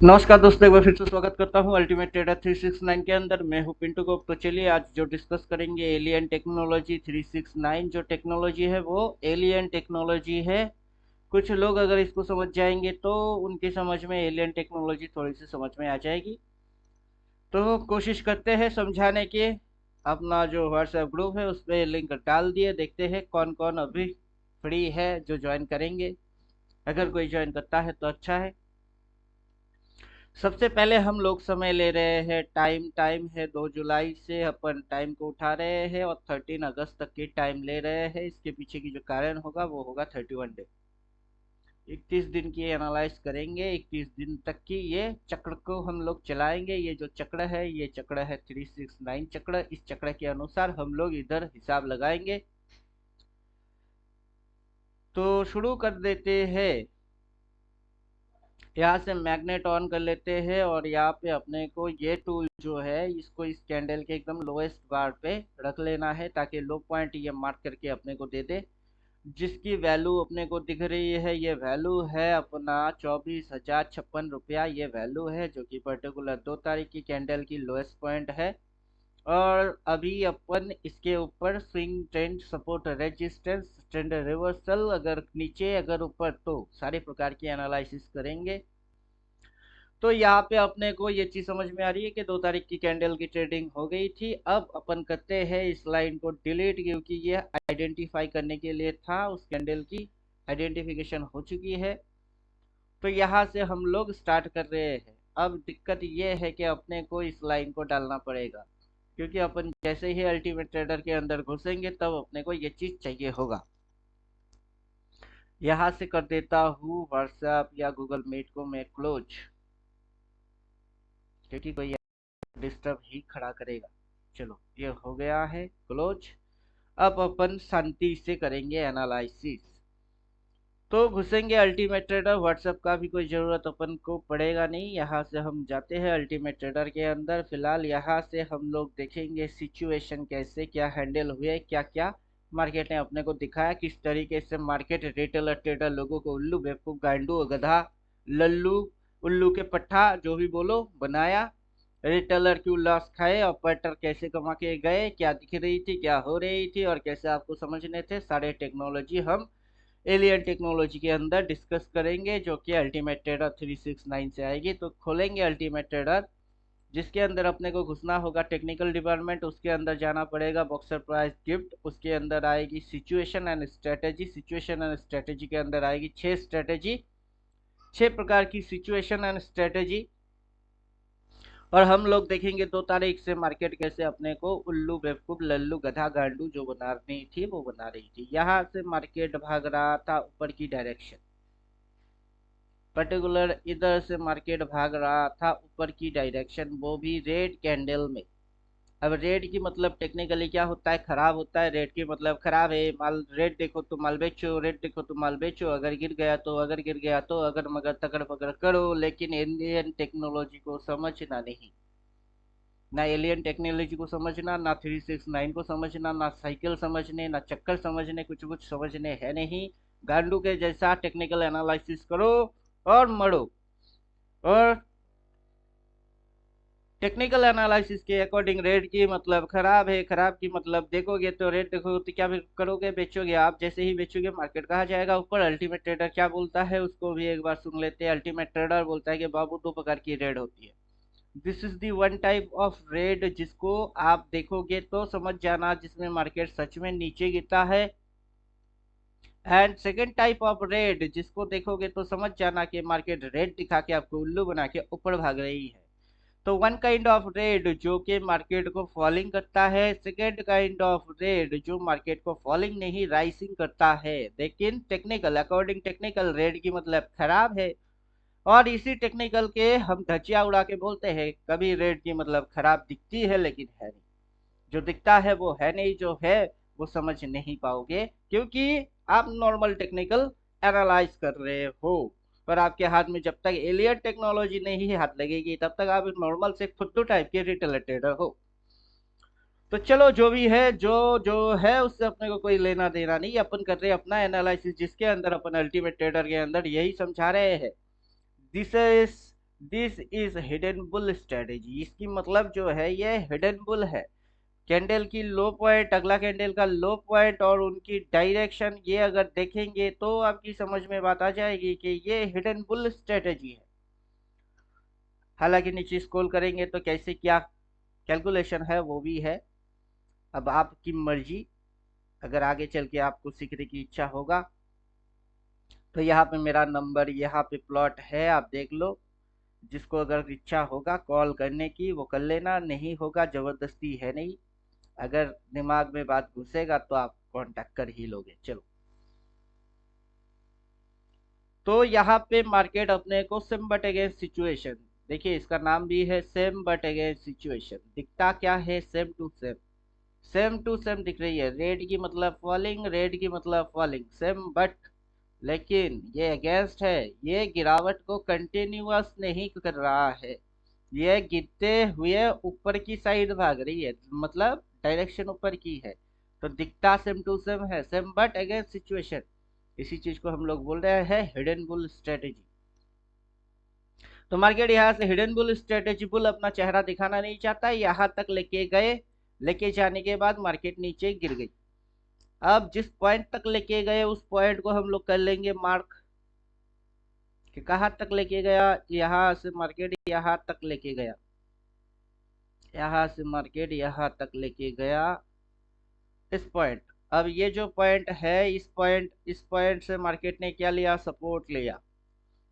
नमस्कार दोस्तों, एक बार फिर से स्वागत करता हूं अल्टीमेट ट्रेडर 369 के अंदर। मैं हूं पिंटू को। तो चलिए आज जो डिस्कस करेंगे एलियन टेक्नोलॉजी 369। जो टेक्नोलॉजी है वो एलियन टेक्नोलॉजी है। कुछ लोग अगर इसको समझ जाएंगे तो उनकी समझ में एलियन टेक्नोलॉजी थोड़ी सी समझ में आ जाएगी। तो कोशिश करते हैं समझाने की। अपना जो व्हाट्सएप ग्रुप है उस पर लिंक डाल दिए, देखते हैं कौन कौन अभी फ्री है जो ज्वाइन करेंगे। अगर कोई ज्वाइन करता है तो अच्छा है। सबसे पहले हम लोग समय ले रहे हैं। टाइम है 2 जुलाई से अपन टाइम को उठा रहे हैं और 13 अगस्त तक की टाइम ले रहे हैं। इसके पीछे की जो कारण होगा वो होगा 31 डे। 31 दिन की एनालाइज करेंगे। 21 दिन तक की ये चक्र को हम लोग चलाएंगे। ये जो चक्र है ये चक्र है 369 चक्र। इस चक्र के अनुसार हम लोग इधर हिसाब लगाएंगे। तो शुरू कर देते हैं। यहाँ से मैग्नेट ऑन कर लेते हैं और यहाँ पे अपने को ये टूल जो है इसको इस कैंडल के एकदम लोएस्ट बार पे रख लेना है, ताकि लो पॉइंट ये मार्क करके अपने को दे दे। जिसकी वैल्यू अपने को दिख रही है, ये वैल्यू है अपना 24,056 रुपया। ये वैल्यू है जो कि पर्टिकुलर 2 तारीख की कैंडल की लोएस्ट पॉइंट है। और अभी अपन इसके ऊपर swing trend, support, resistance, trend reversal, अगर नीचे अगर ऊपर तो सारे प्रकार की एनालिसिस करेंगे। तो यहाँ पे अपने को ये चीज समझ में आ रही है कि 2 तारीख की कैंडल की ट्रेडिंग हो गई थी। अब अपन करते हैं इस लाइन को डिलीट, क्योंकि ये आइडेंटिफाई करने के लिए था। उस कैंडल की आइडेंटिफिकेशन हो चुकी है। तो यहाँ से हम लोग स्टार्ट कर रहे हैं। अब दिक्कत ये है कि अपने को इस लाइन को डालना पड़ेगा, क्योंकि अपन जैसे ही अल्टीमेट ट्रेडर के अंदर घुसेंगे तब अपने को ये चीज चाहिए होगा। यहाँ से कर देता हूँ व्हाट्सएप या गूगल मीट को मैं क्लोज, क्योंकि कोई डिस्टर्ब ही खड़ा करेगा। चलो ये हो गया है क्लोज। अब अपन शांति से करेंगे एनालिसिस। तो घुसेंगे अल्टीमेट ट्रेडर। व्हाट्सएप का भी कोई ज़रूरत अपन को पड़ेगा नहीं। यहाँ से हम जाते हैं अल्टीमेट ट्रेडर के अंदर। फिलहाल यहाँ से हम लोग देखेंगे सिचुएशन कैसे क्या हैंडल हुए, क्या क्या मार्केट ने अपने को दिखाया, किस तरीके से मार्केट रिटेलर ट्रेडर लोगों को उल्लू, बेवकूफ, गांडू, गधा, लल्लू, उल्लू के पट्टा जो भी बोलो बनाया। रिटेलर क्यों लॉस खाए, ऑपरेटर कैसे कमा के गए, क्या दिख रही थी, क्या हो रही थी और कैसे आपको समझने थे, सारे टेक्नोलॉजी हम एलियन टेक्नोलॉजी के अंदर डिस्कस करेंगे, जो कि अल्टीमेट ट्रेडर 369 से आएगी। तो खोलेंगे अल्टीमेट ट्रेडर, जिसके अंदर अपने को घुसना होगा टेक्निकल डिपार्टमेंट। उसके अंदर जाना पड़ेगा बॉक्सर प्राइस गिफ्ट। उसके अंदर आएगी situation and strategy. Situation and strategy के अंदर आएगी 6 स्ट्रेटेजी, 6 प्रकार की सिचुएशन एंड स्ट्रेटेजी। और हम लोग देखेंगे 2 तारीख से मार्केट कैसे अपने को उल्लू, बेवकूफ, लल्लू, गधा, गांडू जो बना रही थी वो बना रही थी। यहाँ से मार्केट भाग रहा था ऊपर की डायरेक्शन, पर्टिकुलर इधर से मार्केट भाग रहा था ऊपर की डायरेक्शन, वो भी रेड कैंडल में। अब रेड की मतलब टेक्निकली क्या होता है, खराब होता है। रेड की मतलब खराब है माल। रेड देखो तो माल बेचो, रेड देखो तो माल बेचो, अगर गिर गया तो, अगर गिर गया तो, अगर मगर तकड़ पकड़ करो। लेकिन इंडियन टेक्नोलॉजी को समझना नहीं, ना एलियन टेक्नोलॉजी को समझना, ना 369 को समझना, ना साइकिल समझने, ना चक्कर समझने, कुछ कुछ समझने है नहीं। गांडू के जैसा टेक्निकल एनालिसिस करो और मरो। और टेक्निकल एनालिसिस के अकॉर्डिंग रेड की मतलब खराब है, खराब की मतलब देखोगे तो, रेड देखोगे तो क्या फिर करोगे, बेचोगे। आप जैसे ही बेचोगे मार्केट कहाँ जाएगा, ऊपर। अल्टीमेट ट्रेडर क्या बोलता है उसको भी एक बार सुन लेते हैं। अल्टीमेट ट्रेडर बोलता है कि बाबू 2 प्रकार की रेड होती है। This is the one type of red जिसको आप देखोगे तो समझ जाना, जिसमें मार्केट सच में नीचे गिरता है। And second type of red जिसको देखोगे तो समझ जाना कि मार्केट रेड दिखा के आपको उल्लू बना के ऊपर भाग रही है। तो वन काइंड ऑफ रेड जो कि मार्केट को फॉलिंग करता है, सेकेंड काइंड ऑफ रेड जो मार्केट को फॉलिंग नहीं राइसिंग करता है। लेकिन टेक्निकल, अकॉर्डिंग टेक्निकल, रेड की मतलब खराब है। और इसी टेक्निकल के हम धज्जियां उड़ा के बोलते हैं, कभी रेड की मतलब खराब दिखती है लेकिन है नहीं। जो दिखता है वो है नहीं, जो है वो समझ नहीं पाओगे, क्योंकि आप नॉर्मल टेक्निकल एनालाइज कर रहे हो। पर आपके हाथ में जब तक एलियन टेक्नोलॉजी नहीं हाथ लगेगी तब तक आप नॉर्मल से फुद्दू टाइप के रिटेलर ट्रेडर हो। तो चलो जो भी है, जो जो है उससे अपने को कोई लेना देना नहीं। अपन कर रहे हैं अपना एनालिसिस, जिसके अंदर अपन अल्टीमेट ट्रेडर के अंदर यही समझा रहे हैं। This is this is hidden bull strategy. इसकी मतलब जो है ये हिडन बुल है। कैंडल की लो पॉइंट, अगला कैंडल का लो पॉइंट और उनकी डायरेक्शन, ये अगर देखेंगे तो आपकी समझ में बात आ जाएगी कि ये हिडन बुल स्ट्रेटेजी है। हालांकि नीचे स्क्रॉल करेंगे तो कैसे क्या कैलकुलेशन है वो भी है, अब आपकी मर्जी। अगर आगे चल के आपको सीखने की इच्छा होगा तो यहाँ पे मेरा नंबर यहाँ पे प्लॉट है, आप देख लो। जिसको अगर इच्छा होगा कॉल करने की वो कर लेना, नहीं होगा जबरदस्ती है नहीं। अगर दिमाग में बात घुसेगा तो आप कांटेक्ट कर ही लोगे। चलो, तो यहाँ पे मार्केट अपने को सेम बट अगेंस्ट सिचुएशन, देखिए इसका नाम भी है सेम बट अगेंस्ट सिचुएशन। दिखता क्या है? Same to same. Same to same दिख रही है। रेड की मतलब फॉलिंग, रेड की मतलब फॉलिंग, सेम बट, लेकिन ये अगेंस्ट है। ये गिरावट को कंटिन्यूअस नहीं कर रहा है, ये गिरते हुए ऊपर की साइड भाग रही है, मतलब डायरेक्शन ऊपर की है। तो दिखता सेम टू सेम है, सेम बट अगेंस्ट सिचुएशन। इसी चीज को हम लोग बोल रहे हैं हिडन बुल स्ट्रेटेजी। तो मार्केट यहाँ से हिडन बुल स्ट्रेटेजी, बुल अपना चेहरा दिखाना नहीं चाहता, यहाँ तक लेके गए, लेके जाने के बाद मार्केट नीचे गिर गई। अब जिस पॉइंट तक लेके गए उस पॉइंट को हम लोग कर लेंगे मार्क, कि कहाँ तक लेके गया। यहाँ से मार्केट यहाँ तक लेके गया, यहाँ से मार्केट यहाँ तक लेके गया इस पॉइंट। अब ये जो पॉइंट है, इस पॉइंट से मार्केट ने क्या लिया? सपोर्ट लिया।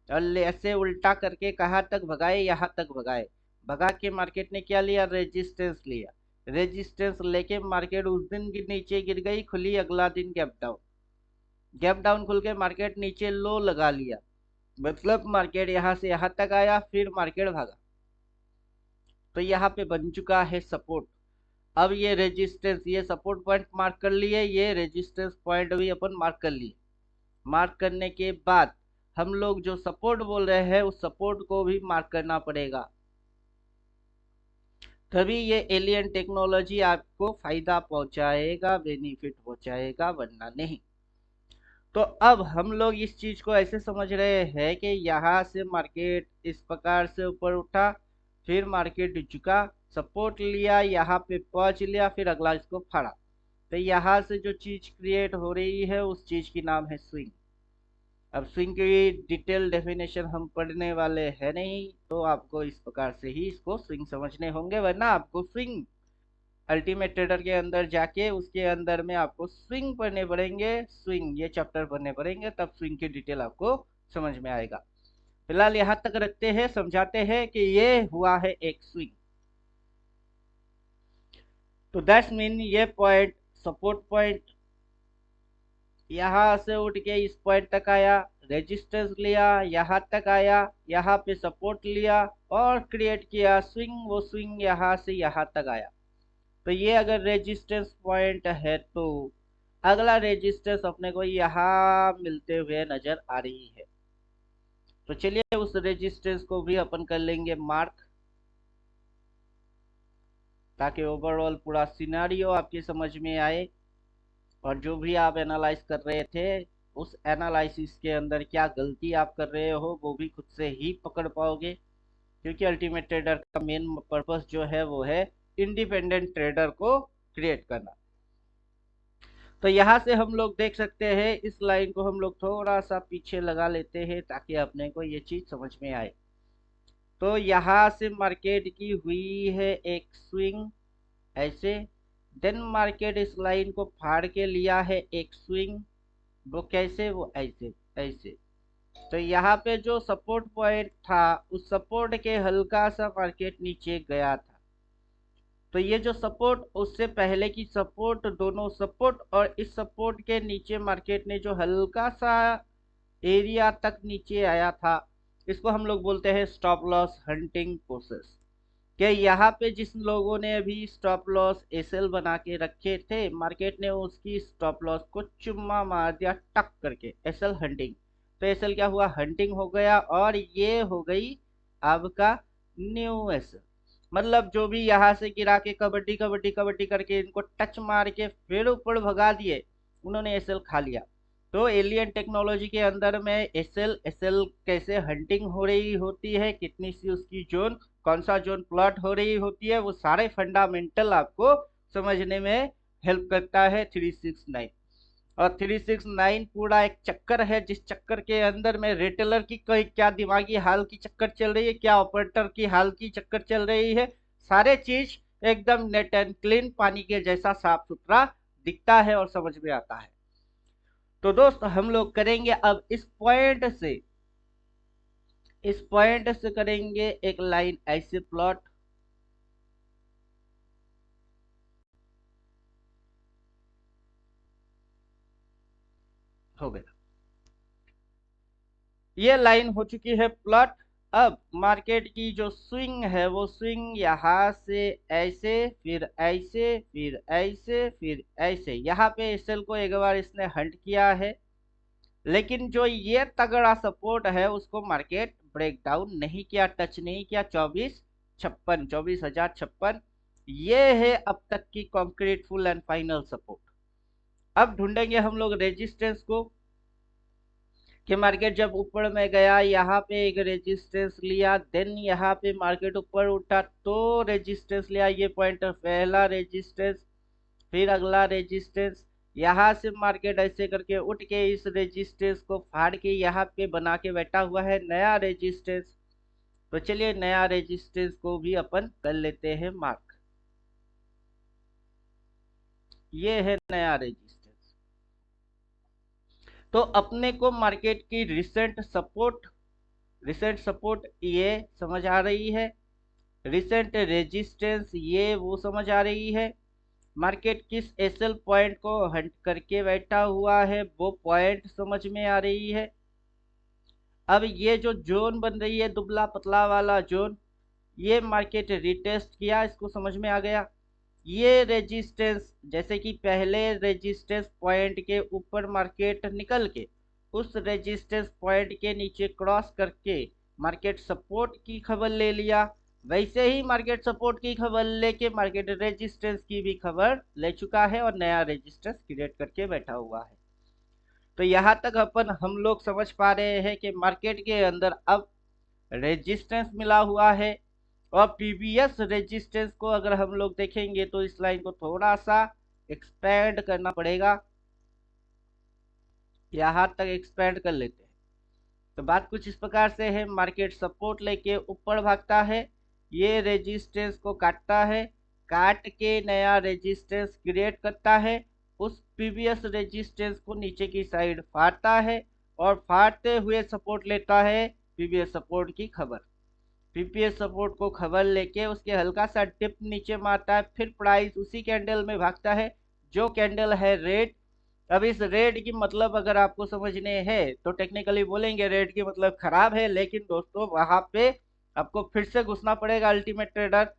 और ऐसे उल्टा करके कहाँ तक भगाए? यहाँ तक भगाए। भगा के मार्केट ने क्या लिया? रेजिस्टेंस लिया। रेजिस्टेंस लेके मार्केट उस दिन नीचे गिर गई, खुली अगला दिन गैप डाउन। गैप डाउन खुल के मार्केट नीचे लो लगा लिया, मतलब मार्केट यहाँ से यहाँ तक आया, फिर मार्केट भागा। तो यहाँ पे बन चुका है सपोर्ट। अब ये रेजिस्टेंस, ये सपोर्ट पॉइंट मार्क कर लिए, ये रेजिस्टेंस पॉइंट भी अपन मार्क कर लिए। मार्क करने के बाद हम लोग जो सपोर्ट बोल रहे हैं उस सपोर्ट को भी मार्क करना पड़ेगा, तभी ये एलियन टेक्नोलॉजी आपको फायदा पहुंचाएगा, बेनिफिट पहुंचाएगा, वरना नहीं। तो अब हम लोग इस चीज को ऐसे समझ रहे हैं कि यहाँ से मार्केट इस प्रकार से ऊपर उठा, फिर मार्केट झुका, सपोर्ट लिया, यहाँ पे पहुंच लिया, फिर अगला इसको फाड़ा। तो यहाँ से जो चीज क्रिएट हो रही है उस चीज की नाम है स्विंग। अब स्विंग की डिटेल डेफिनेशन हम पढ़ने वाले हैं नहीं, तो आपको इस प्रकार से ही इसको स्विंग समझने होंगे, वरना आपको स्विंग अल्टीमेट ट्रेडर के अंदर जाके उसके अंदर में आपको स्विंग पढ़ने पड़ेंगे, स्विंग ये चैप्टर पढ़ने पड़ेंगे, तब स्विंग की डिटेल आपको समझ में आएगा। फिलहाल यहाँ तक रखते हैं, समझाते हैं कि ये हुआ है एक स्विंग। तो दैट्स मीन ये पॉइंट सपोर्ट पॉइंट यहाँ से उठ के इस पॉइंट तक आया, रेजिस्टेंस लिया, यहाँ तक आया, यहाँ पे सपोर्ट लिया और क्रिएट किया स्विंग। वो स्विंग यहाँ से यहाँ तक आया। तो ये अगर रेजिस्टेंस पॉइंट है तो अगला रेजिस्टेंस अपने को यहाँ मिलते हुए नजर आ रही है। तो चलिए उस रेजिस्टेंस को भी अपन कर लेंगे मार्क, ताकि ओवरऑल पूरा सिनेरियो आपकी समझ में आए और जो भी आप एनालाइज कर रहे थे उस एनालिसिस के अंदर क्या गलती आप कर रहे हो वो भी खुद से ही पकड़ पाओगे। क्योंकि अल्टीमेट ट्रेडर का मेन पर्पस जो है वो है इंडिपेंडेंट ट्रेडर को क्रिएट करना। तो यहाँ से हम लोग देख सकते हैं, इस लाइन को हम लोग थोड़ा सा पीछे लगा लेते हैं ताकि अपने को ये चीज समझ में आए। तो यहाँ से मार्केट की हुई है एक स्विंग ऐसे, देन मार्केट इस लाइन को फाड़ के लिया है एक स्विंग। वो कैसे? वो ऐसे ऐसे। तो यहाँ पे जो सपोर्ट पॉइंट था उस सपोर्ट के हल्का सा मार्केट नीचे गया था। तो ये जो सपोर्ट, उससे पहले की सपोर्ट, दोनों सपोर्ट और इस सपोर्ट के नीचे मार्केट ने जो हल्का सा एरिया तक नीचे आया था, इसको हम लोग बोलते हैं स्टॉप लॉस हंटिंग प्रोसेस। कि यहाँ पे जिस लोगों ने अभी स्टॉप लॉस एसएल बना के रखे थे, मार्केट ने उसकी स्टॉप लॉस को चुम्मा मार दिया टक करके, एसएल हंटिंग। तो एसएल क्या हुआ? हंटिंग हो गया और ये हो गई आपका न्यू एसएल। मतलब जो भी यहाँ से गिरा के कबड्डी कबड्डी कबड्डी करके इनको टच मार के फिर ऊपर भगा दिए, उन्होंने एसएल खा लिया। तो एलियन टेक्नोलॉजी के अंदर में एसएल कैसे हंटिंग हो रही होती है, कितनी सी उसकी जोन, कौन सा जोन प्लॉट हो रही होती है, वो सारे फंडामेंटल आपको समझने में हेल्प करता है 369। और 369 पूरा एक चक्कर है, जिस चक्कर के अंदर में रिटेलर की कोई क्या दिमागी हाल की चक्कर चल रही है, क्या ऑपरेटर की हाल की चक्कर चल रही है, सारे चीज एकदम नेट एंड क्लीन पानी के जैसा साफ सुथरा दिखता है और समझ में आता है। तो दोस्त हम लोग करेंगे अब इस पॉइंट से करेंगे एक लाइन ऐसे प्लॉट। हो गया, ये लाइन हो चुकी है प्लॉट। अब मार्केट की जो स्विंग है वो स्विंग यहां से ऐसे, फिर ऐसे, फिर ऐसे, फिर ऐसे, यहाँ पे एसएल को एक बार इसने हंट किया है, लेकिन जो ये तगड़ा सपोर्ट है उसको मार्केट ब्रेक डाउन नहीं किया, टच नहीं किया। 24,056 ये है अब तक की concrete full and final support. अब ढूंढेंगे हम लोग रेजिस्टेंस को, कि मार्केट जब ऊपर में गया, यहाँ पे एक रेजिस्टेंस लिया, देन यहाँ पे मार्केट ऊपर उठा तो रेजिस्टेंस लिया, ये पॉइंट पहला रेजिस्टेंस, फिर अगला रेजिस्टेंस, यहाँ से मार्केट ऐसे करके उठ के इस रेजिस्टेंस को फाड़ के यहाँ पे बना के बैठा हुआ है नया रेजिस्टेंस। तो चलिए नया रेजिस्टेंस को भी अपन कर लेते हैं मार्क। ये है नया रेजिस्टेंस। तो अपने को मार्केट की रिसेंट सपोर्ट ये समझ आ रही है, रिसेंट रेजिस्टेंस ये वो समझ आ रही है, मार्केट किस एसएल पॉइंट को हंट करके बैठा हुआ है वो पॉइंट समझ में आ रही है। अब ये जो जोन बन रही है दुबला पतला वाला जोन, ये मार्केट रिटेस्ट किया, इसको समझ में आ गया। ये रेजिस्टेंस जैसे कि पहले रेजिस्टेंस पॉइंट के ऊपर मार्केट निकल के उस रेजिस्टेंस पॉइंट के नीचे क्रॉस करके मार्केट सपोर्ट की खबर ले लिया, वैसे ही मार्केट सपोर्ट की खबर लेके मार्केट रेजिस्टेंस की भी खबर ले चुका है और नया रेजिस्टेंस क्रिएट करके बैठा हुआ है। तो यहाँ तक अपन हम लोग समझ पा रहे हैं कि मार्केट के अंदर अब रेजिस्टेंस मिला हुआ है। और प्रीवियस रेजिस्टेंस को अगर हम लोग देखेंगे तो इस लाइन को थोड़ा सा एक्सपेंड करना पड़ेगा, यहाँ तक एक्सपेंड कर लेते हैं। तो बात कुछ इस प्रकार से है, मार्केट सपोर्ट लेके ऊपर भागता है, ये रेजिस्टेंस को काटता है, काट के नया रेजिस्टेंस क्रिएट करता है, उस प्रीवियस रेजिस्टेंस को नीचे की साइड फाड़ता है और फाड़ते हुए सपोर्ट लेता है प्रीवियस सपोर्ट की खबर। प्रीवियस सपोर्ट को खबर लेके उसके हल्का सा टिप नीचे मारता है, फिर प्राइस उसी कैंडल में भागता है जो कैंडल है रेड। अब इस रेड की मतलब अगर आपको समझने हैं तो टेक्निकली बोलेंगे रेड की मतलब खराब है, लेकिन दोस्तों वहां पे आपको फिर से घुसना पड़ेगा अल्टीमेट ट्रेडर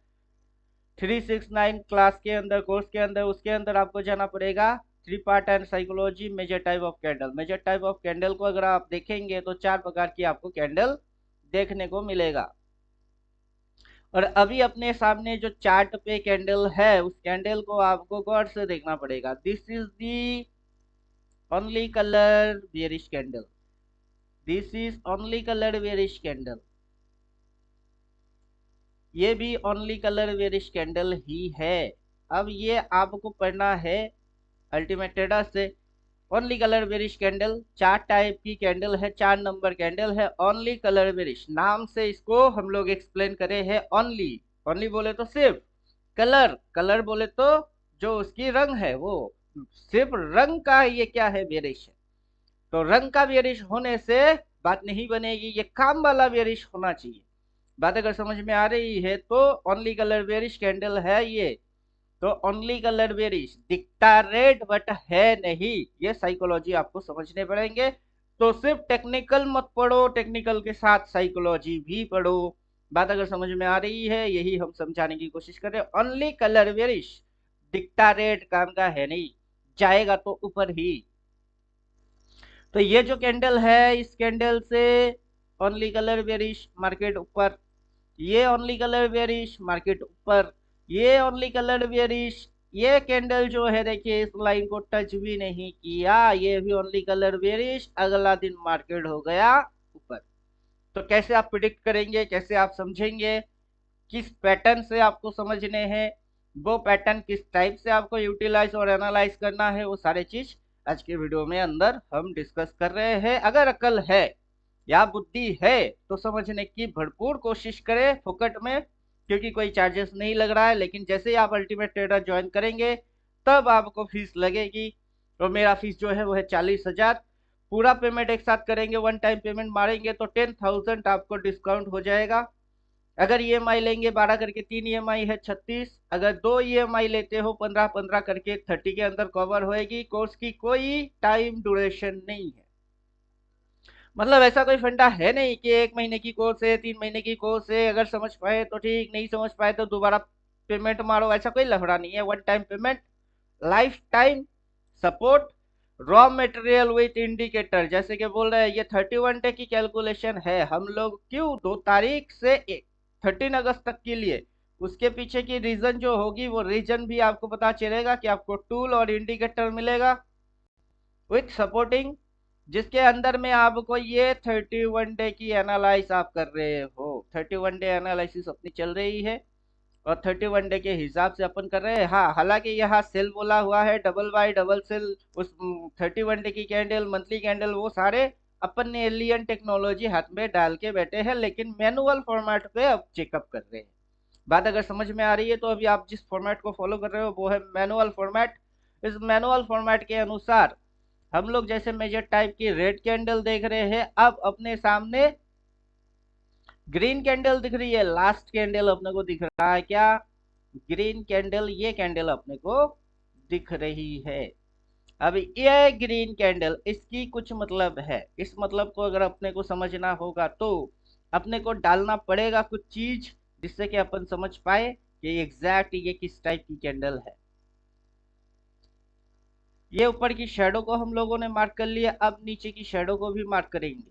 369 क्लास के अंदर, कोर्स के अंदर, उसके अंदर आपको जाना पड़ेगा। Three part and psychology major type of candle. Major type of candle को अगर आप देखेंगे तो 4 प्रकार की आपको कैंडल देखने को मिलेगा। और अभी अपने सामने जो चार्ट पे कैंडल है उस कैंडल को आपको गौर से देखना पड़ेगा। This is the only colour bearish candle, this is only colour bearish candle, ये भी ओनली कलर बेयरिश कैंडल ही है। अब ये आपको पढ़ना है अल्टीमेट ट्रेडर से। Only colour bearish candle 4 type की कैंडल है, 4 नंबर कैंडल है ओनली कलर बेरिश, नाम से इसको हम लोग एक्सप्लेन करे हैं। ओनली, ओनली बोले तो सिर्फ, कलर, कलर बोले तो जो उसकी रंग है वो, सिर्फ रंग का ये क्या है बेरिश है। तो रंग का बेरिश होने से बात नहीं बनेगी, ये काम वाला बेरिश होना चाहिए। बात अगर समझ में आ रही है तो ओनली कलर बेरिश कैंडल है ये। तो ओनली कलर बेरिश दिखता रेड बट है नहीं, ये साइकोलॉजी आपको समझने पड़ेंगे। तो सिर्फ टेक्निकल मत पढ़ो, टेक्निकल के साथ साइकोलॉजी भी पढ़ो। बात अगर समझ में आ रही है यही हम समझाने की कोशिश कर रहे हैं। ओनली कलर बेरिश दिखता रेड, काम का है नहीं, जाएगा तो ऊपर ही। तो ये जो कैंडल है इस कैंडल से ओनली कलर बेरिश मार्केट ऊपर, ये ओनली कलर बेरिश मार्केट ऊपर, ये ओनली कलर बेरिश ये कैंडल जो है देखिए इस लाइन को टच भी नहीं किया, ये भी ओनली कलर बेरिश, अगला दिन मार्केट हो गया ऊपर। तो कैसे आप प्रिडिक्ट करेंगे, कैसे आप समझेंगे, किस पैटर्न से आपको समझने हैं, वो पैटर्न किस टाइप से आपको यूटिलाइज और एनालाइज करना है, वो सारे चीज आज के वीडियो में अंदर हम डिस्कस कर रहे हैं। अगर अकल है या बुद्धि है तो समझने की भरपूर कोशिश करें फोकट में, क्योंकि कोई चार्जेस नहीं लग रहा है। लेकिन जैसे ही आप अल्टीमेट ट्रेडर ज्वाइन करेंगे तब आपको फीस लगेगी, तो मेरा फीस जो है वो है 40,000। पूरा पेमेंट एक साथ करेंगे, वन टाइम पेमेंट मारेंगे तो 10,000 आपको डिस्काउंट हो जाएगा। अगर ईएमआई लेंगे 12 करके, 3 ईएमआई है 36, अगर 2 ईएमआई लेते हो 15-15 करके, 30 के अंदर कवर होएगी। कोर्स की कोई टाइम ड्यूरेशन नहीं है, मतलब ऐसा कोई फंडा है नहीं कि 1 महीने की कोर्स है, 3 महीने की कोर्स है, अगर समझ पाए तो ठीक, नहीं समझ पाए तो दोबारा पेमेंट मारो, ऐसा कोई लफड़ा नहीं है। One time payment, life time support, raw material with indicator. जैसे कि बोल रहे हैं ये 31 डे की कैलकुलेशन है, हम लोग क्यों 2 तारीख से 13 अगस्त तक के लिए, उसके पीछे की रीजन जो होगी वो रीजन भी आपको पता चलेगा कि आपको टूल और इंडिकेटर मिलेगा विथ सपोर्टिंग, जिसके अंदर में आपको ये 31 डे की एनालाइज आप कर रहे हो। 31 डे एनालिसिस अपनी चल रही है और 31 डे के हिसाब से अपन कर रहे हैं। हाँ, हालांकि यहाँ सेल बोला हुआ है, डबल बाय डबल सेल, उस 31 डे की कैंडल, मंथली कैंडल, वो सारे अपन ने एलियन टेक्नोलॉजी हाथ में डाल के बैठे हैं, लेकिन मैनुअल फॉर्मेट पे अब चेकअप कर रहे हैं। बात अगर समझ में आ रही है तो अभी आप जिस फॉर्मेट को फॉलो कर रहे हो वो है मैनुअल फॉर्मेट। इस मैनुअल फॉर्मेट के अनुसार हम लोग जैसे मेजर टाइप की रेड कैंडल देख रहे हैं, अब अपने सामने ग्रीन कैंडल दिख रही है। लास्ट कैंडल अपने को दिख रहा है क्या, ग्रीन कैंडल, ये कैंडल अपने को दिख रही है। अब ये ग्रीन कैंडल, इसकी कुछ मतलब है, इस मतलब को अगर अपने को समझना होगा तो अपने को डालना पड़ेगा कुछ चीज, जिससे कि अपन समझ पाए कि एग्जैक्ट ये किस टाइप की कैंडल है। ये ऊपर की शेडो को हम लोगों ने मार्क कर लिया, अब नीचे की शेडो को भी मार्क करेंगे।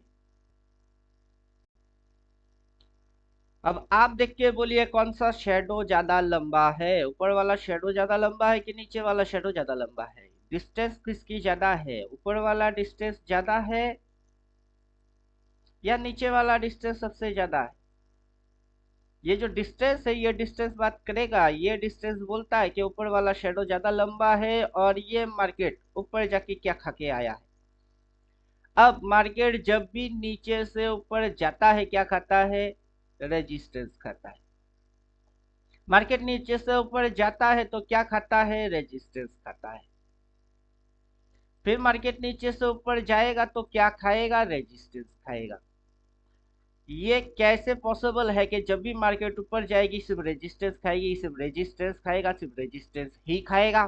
अब आप देख के बोलिए कौन सा शेडो ज्यादा लंबा है, ऊपर वाला शेडो ज्यादा लंबा है कि नीचे वाला शेडो ज्यादा लंबा है। डिस्टेंस किसकी ज्यादा है, ऊपर वाला डिस्टेंस ज्यादा है या नीचे वाला डिस्टेंस सबसे ज्यादा है। ये जो डिस्टेंस है, ये डिस्टेंस बात करेगा, ये डिस्टेंस बोलता है कि ऊपर वाला शेडो ज्यादा लंबा है और ये मार्केट ऊपर जाके क्या खा के आया है। अब मार्केट जब भी नीचे से ऊपर जाता है क्या खाता है, रेजिस्टेंस खाता है। मार्केट नीचे से ऊपर जाता है तो क्या खाता है, रेजिस्टेंस खाता है। फिर मार्केट नीचे से ऊपर जाएगा तो क्या खाएगा, रेजिस्टेंस खाएगा। ये कैसे पॉसिबल है कि जब भी मार्केट ऊपर जाएगी सिर्फ रेजिस्टेंस खाएगी, सिर्फ रेजिस्टेंस खाएगा, सिर्फ रेजिस्टेंस ही खाएगा।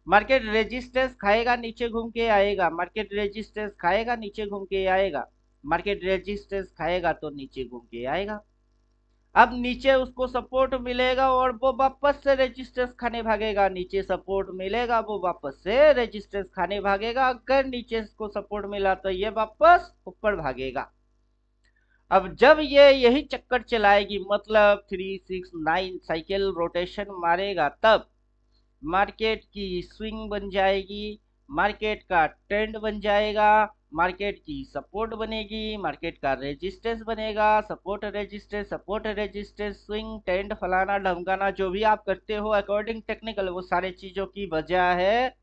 मार्केट रेजिस्टेंस खाएगा नीचे घूम के आएगा, मार्केट रेजिस्टेंस खाएगा नीचे घूम के आएगा, मार्केट रेजिस्टेंस खाएगा तो नीचे घूम के आएगा। अब नीचे उसको सपोर्ट मिलेगा और वो वापस से रेजिस्टेंस खाने भागेगा, नीचे सपोर्ट मिलेगा वो वापस से रेजिस्टेंस खाने भागेगा। अगर नीचे को सपोर्ट मिला तो ये वापस ऊपर भागेगा। अब जब ये यही चक्कर चलाएगी, मतलब 369 साइकिल रोटेशन मारेगा, तब मार्केट की स्विंग बन जाएगी, मार्केट का ट्रेंड बन जाएगा, मार्केट की सपोर्ट बनेगी, मार्केट का रेजिस्टेंस बनेगा, support resistance, support resistance, swing trend, फलाना ढमकाना जो भी आप करते हो अकॉर्डिंग टेक्निकल, वो सारे चीजों की वजह है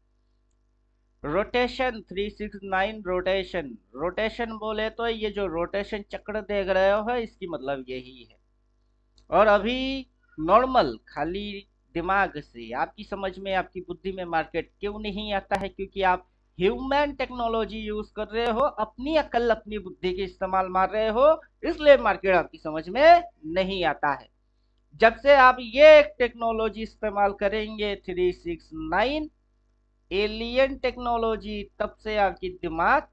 रोटेशन। 369 रोटेशन, रोटेशन बोले तो ये जो रोटेशन चक्र देख रहे हो इसकी मतलब यही है। और अभी नॉर्मल खाली दिमाग से आपकी समझ में, आपकी बुद्धि में मार्केट क्यों नहीं आता है, क्योंकि आप ह्यूमन टेक्नोलॉजी यूज कर रहे हो, अपनी अकल अपनी बुद्धि के इस्तेमाल मार रहे हो, इसलिए मार्केट आपकी समझ में नहीं आता है। जब से आप ये टेक्नोलॉजी इस्तेमाल करेंगे 369 एलियन टेक्नोलॉजी, तब से आपकी दिमाग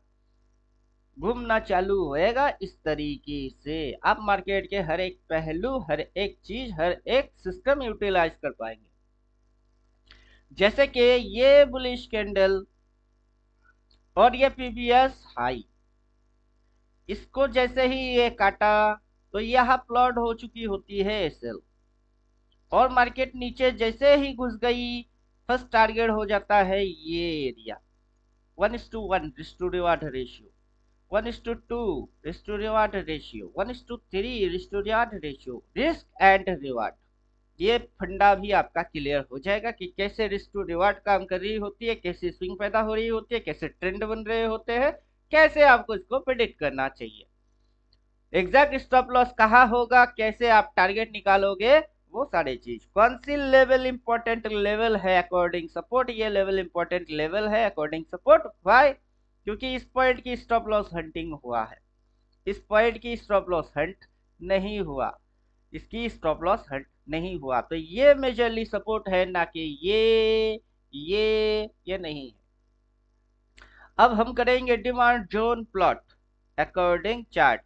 घूमना चालू होएगा। इस तरीके से आप मार्केट के हर एक पहलू, हर एक चीज, हर एक सिस्टम यूटिलाइज कर पाएंगे। जैसे कि ये बुलिश कैंडल और ये पीवीएस हाई, इसको जैसे ही ये काटा तो यह प्लॉट हो चुकी होती है सेल, और मार्केट नीचे जैसे ही घुस गई फर्स्ट टारगेट हो जाता है ये area 1:1 risk to reward ratio, 1:2 risk to reward ratio, 1:3 risk to reward ratio, risk and reward. ये फंडा भी आपका क्लियर हो जाएगा कि कैसे रिस्क टू रिवार्ड काम कर रही होती है, कैसे स्विंग पैदा हो रही होती है, कैसे ट्रेंड बन रहे होते हैं, कैसे आपको इसको प्रेडिक्ट करना चाहिए। एग्जैक्ट स्टॉप लॉस कहाँ होगा, कैसे आप टारगेट निकालोगे, वो सारी चीज। कौन सी लेवल इंपॉर्टेंट लेवल है अकॉर्डिंग सपोर्ट, ये लेवल इंपॉर्टेंट लेवल है अकॉर्डिंग सपोर्ट। वाई? क्योंकि इस पॉइंट की स्टॉप लॉस हंटिंग हुआ है, इस पॉइंट की स्टॉप लॉस हंट नहीं हुआ, इसकी स्टॉप लॉस हंट नहीं हुआ। तो ये मेजरली सपोर्ट है, ना कि ये नहीं है। अब हम करेंगे demand zone plot according chart.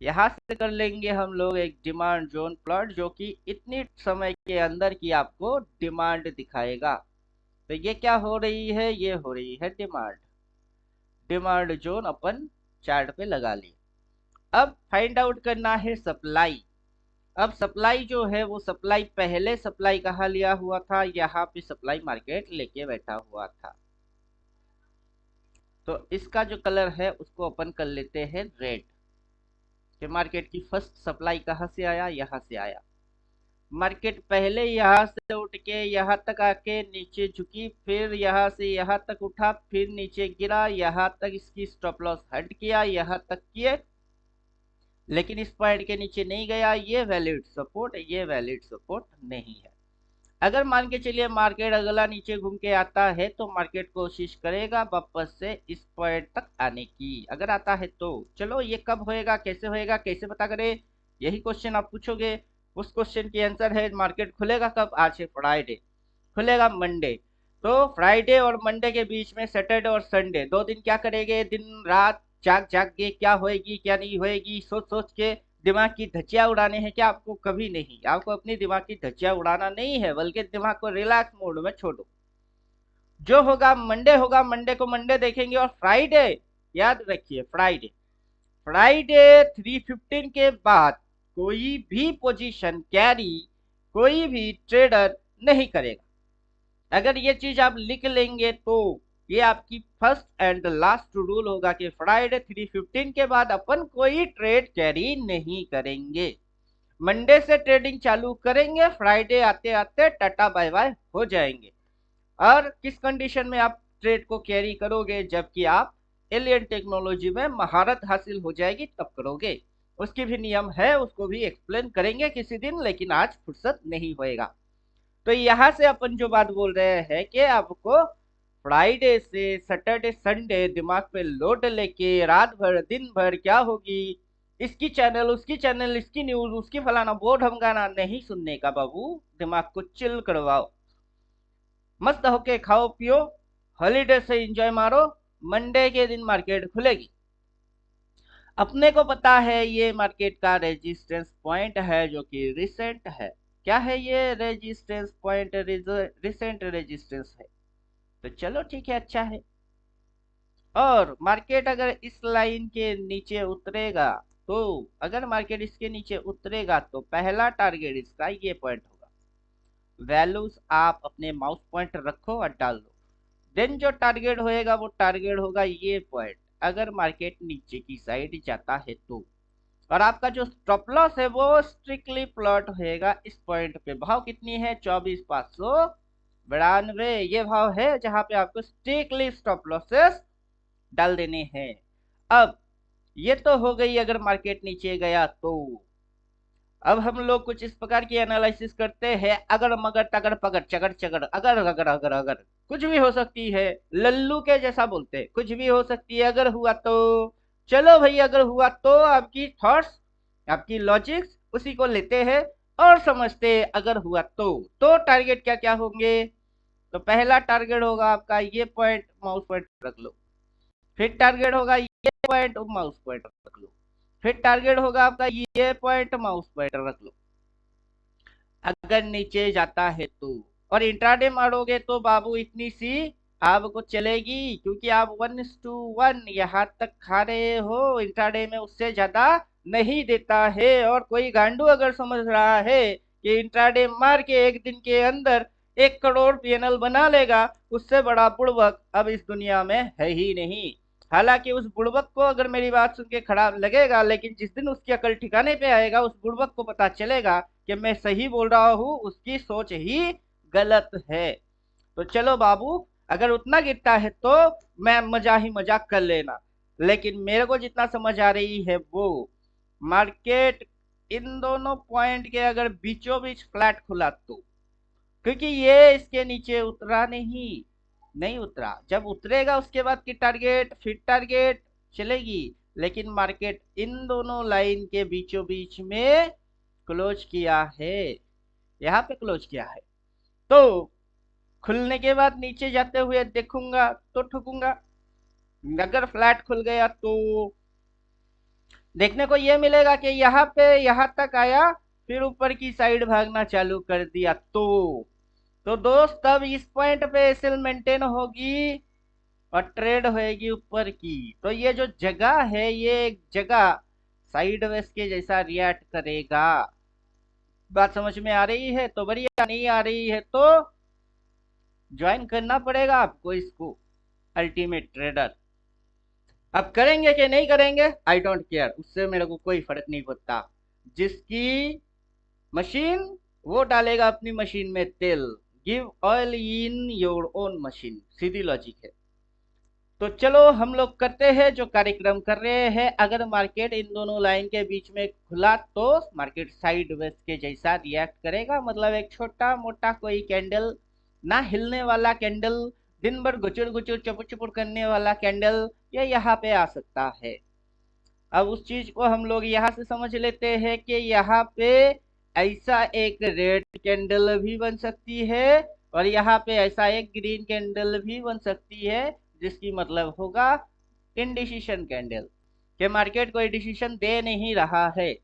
यहां से कर लेंगे हम लोग एक डिमांड जोन प्लॉट जो कि इतनी समय के अंदर की आपको डिमांड दिखाएगा। तो ये क्या हो रही है, ये हो रही है डिमांड। डिमांड जोन अपन चार्ट पे लगा ली। अब फाइंड आउट करना है सप्लाई। अब सप्लाई जो है वो सप्लाई, पहले सप्लाई कहाँ लिया हुआ था, यहाँ पे सप्लाई मार्केट लेके बैठा हुआ था। तो इसका जो कलर है उसको अपन कर लेते हैं रेड, कि मार्केट की फर्स्ट सप्लाई कहाँ से आया, यहाँ से आया। मार्केट पहले यहाँ से उठ के यहाँ तक आके नीचे झुकी, फिर यहाँ से यहाँ तक उठा, फिर नीचे गिरा, यहाँ तक इसकी स्टॉप लॉस हट किया, यहाँ तक किए, लेकिन इस पॉइंट के नीचे नहीं गया। ये वैलिड सपोर्ट, ये वैलिड सपोर्ट नहीं है। अगर मान के चलिए मार्केट अगला नीचे घूम के आता है तो मार्केट कोशिश करेगा वापस से इस पॉइंट तक आने की, अगर आता है तो। चलो ये कब होएगा, कैसे होएगा, कैसे पता करें, यही क्वेश्चन आप पूछोगे। उस क्वेश्चन की आंसर है मार्केट खुलेगा कब, आज है फ्राइडे, खुलेगा मंडे। तो फ्राइडे और मंडे के बीच में सैटरडे और संडे 2 दिन क्या करेंगे, दिन रात जाग जाग के क्या होएगी क्या नहीं होएगी सोच सोच के दिमाग की धज्जियां उड़ाने हैं क्या आपको, कभी नहीं। आपको अपनी दिमाग की धज्जियां उड़ाना नहीं है, बल्कि दिमाग को रिलैक्स मोड में छोड़ो। जो होगा मंडे होगा, मंडे को मंडे देखेंगे। और फ्राइडे याद रखिए, फ्राइडे फ्राइडे 3:15 के बाद कोई भी पोजीशन कैरी कोई भी ट्रेडर नहीं करेगा। अगर ये चीज आप लिख लेंगे तो ये आपकी फर्स्ट एंड लास्ट रूल होगा कि फ्राइडे 3:15 के बाद अपन कोई ट्रेड कैरी नहीं करेंगे। मंडे से ट्रेडिंग चालू करेंगे, फ्राइडे आते आते टाटा बाय बाय हो जाएंगे। और किस कंडीशन में आप ट्रेड को कैरी करोगे, जबकि आप एलियन टेक्नोलॉजी में महारत हासिल हो जाएगी तब करोगे। उसकी भी नियम है, उसको भी एक्सप्लेन करेंगे किसी दिन, लेकिन आज फुर्सत नहीं होएगा। तो यहाँ से अपन जो बात बोल रहे हैं कि आपको फ्राइडे से सैटरडे संडे दिमाग पे लोड लेके रात भर दिन भर क्या होगी, इसकी चैनल उसकी चैनल, इसकी न्यूज उसकी फलाना बोर्ड हम गाना नहीं सुनने का बाबू। दिमाग को चिल करवाओ, मस्त होके खाओ पियो, हॉलीडे से एंजॉय मारो। मंडे के दिन मार्केट खुलेगी। अपने को पता है ये मार्केट का रेजिस्टेंस पॉइंट है जो कि रिसेंट है। क्या है ये रेजिस्टेंस पॉइंट, रिसेंट रेजिस्टेंस है। तो चलो ठीक है, अच्छा है। और मार्केट अगर इस लाइन के नीचे उतरेगा, तो अगर मार्केट इसके नीचे उतरेगा तो पहला टारगेट इसका ये पॉइंट होगा। वैल्यूज आप अपने माउस पॉइंट रखो और डाल दो। देन जो टारगेट होएगा वो टारगेट होगा ये पॉइंट, अगर मार्केट नीचे की साइड जाता है तो। और आपका जो स्टॉप लॉस है वो स्ट्रिक्टली प्लॉट होएगा इस पॉइंट पे। भाव कितनी है, 24,592 ये भाव है जहां पे आपको स्ट्रिक्टली स्टॉप लॉसेस डाल देने हैं। अब ये तो हो गई अगर मार्केट नीचे गया तो। अब हम लोग कुछ इस प्रकार की एनालिसिस करते हैं, अगर मगर तगर पगर चगर चगर, अगर अगर अगर अगर कुछ भी हो सकती है, लल्लू के जैसा बोलते हैं, कुछ भी हो सकती है। अगर हुआ तो चलो भाई, अगर हुआ तो आपकी थॉट्स आपकी लॉजिक्स उसी को लेते हैं और समझते हैं। अगर हुआ तो टारगेट क्या क्या होंगे। तो पहला टारगेट होगा आपका ये पॉइंट, माउस पॉइंट रख लो। फिर टारगेट होगा ये पॉइंट, माउस पॉइंट रख लो। फिर टारगेट होगा आपका ये पॉइंट, माउस पॉइंट रख लो। अगर नीचे जाता है तो। और इंट्राडे मारोगे तो बाबू इतनी सी आपको चलेगी, क्योंकि आप 1:1 यहाँ तक खा रहे हो। इंट्राडे में उससे ज्यादा नहीं देता है। और कोई गांडू अगर समझ रहा है कि इंट्राडे मार के एक दिन के अंदर 1 करोड़ पीएनएल बना लेगा, उससे बड़ा बुड़बक अब इस दुनिया में है ही नहीं। हालांकि उस बुड़बक को अगर मेरी बात सुन के खराब लगेगा, लेकिन जिस दिन उसकी अकल ठिकाने पे आएगा उस बुड़बक को पता चलेगा कि मैं सही बोल रहा हूँ, उसकी सोच ही गलत है। तो चलो बाबू, अगर उतना गिरता है तो मैं मजा ही मजाक कर लेना, लेकिन मेरे को जितना समझ आ रही है वो मार्केट इन दोनों पॉइंट के अगर बीचों बीच फ्लैट खुला तो, क्योंकि ये इसके नीचे उतरा नहीं, नहीं उतरा। जब उतरेगा उसके बाद की टारगेट, फिर टारगेट चलेगी, लेकिन मार्केट इन दोनों लाइन के बीचों बीच में क्लोज किया है, यहाँ पे क्लोज किया है। तो खुलने के बाद नीचे जाते हुए देखूंगा तो ठुकूंगा। अगर फ्लैट खुल गया तो देखने को ये मिलेगा कि यहाँ पे यहाँ तक आया, फिर ऊपर की साइड भागना चालू कर दिया तो दोस्त तब इस पॉइंट पे सेल मेंटेन होगी और ट्रेड होएगी ऊपर की। तो ये जो जगह है, ये एक जगह साइडवेज के जैसा रिएक्ट करेगा। बात समझ में आ रही है तो बढ़िया, नहीं आ रही है तो ज्वाइन करना पड़ेगा आपको इसको, अल्टीमेट ट्रेडर। अब करेंगे कि नहीं करेंगे आई डोंट केयर, उससे मेरे को कोई फर्क नहीं पड़ता। जिसकी मशीन वो डालेगा अपनी मशीन में तेल। Give oil in your own machine, Sidhi logic है। तो चलो हम लोग करते हैं जो कार्यक्रम कर रहे हैं। अगर मार्केट इन दोनों लाइन के बीच में खुला तो मार्केट साइडवेज के जैसा रिएक्ट करेगा, मतलब एक छोटा मोटा कोई कैंडल, ना हिलने वाला कैंडल, दिन भर गुचुर गुचुर चपुर चपुर करने वाला कैंडल, ये यहाँ पे आ सकता है। अब उस चीज को हम लोग यहाँ से समझ लेते हैं कि यहाँ पे ऐसा एक रेड कैंडल भी बन सकती है और यहाँ पे ऐसा एक ग्रीन कैंडल भी बन सकती है, जिसकी मतलब होगा इनडिसीशन कैंडल, कि मार्केट कोई डिसीजन दे नहीं रहा है।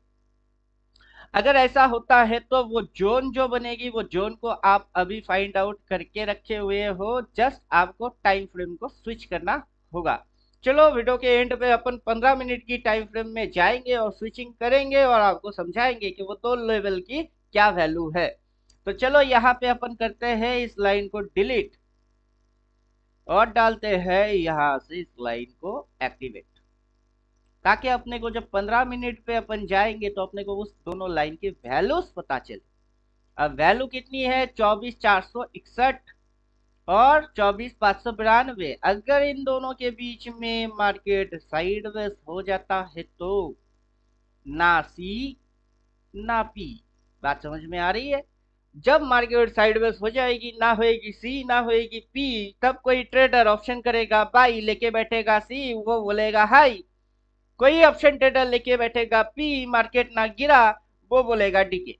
अगर ऐसा होता है तो वो जोन जो बनेगी, वो जोन को आप अभी फाइंड आउट करके रखे हुए हो, जस्ट आपको टाइम फ्रेम को स्विच करना होगा। चलो वीडियो के एंड पे अपन 15 मिनट की टाइम फ्रेम में जाएंगे और स्विचिंग करेंगे और आपको समझाएंगे कि वो दो लेवल की क्या वैल्यू है। तो चलो यहाँ पे अपन करते हैं इस लाइन को डिलीट और डालते हैं यहाँ से इस लाइन को एक्टिवेट, ताकि अपने को जब 15 मिनट पे अपन जाएंगे तो अपने को उस दोनों लाइन की वैल्यूज पता चले। अब वैल्यू कितनी है, 24,461 और 24,592। अगर इन दोनों के बीच में मार्केट साइडवेज हो जाता है तो ना सी ना पी। बात समझ में आ रही है? जब मार्केट साइडवेज हो जाएगी, ना होएगी सी ना होएगी पी, तब कोई ट्रेडर ऑप्शन करेगा बाई, लेके बैठेगा सी, वो बोलेगा हाई। कोई ऑप्शन ट्रेडर लेके बैठेगा पी, मार्केट ना गिरा, वो बोलेगा डीके।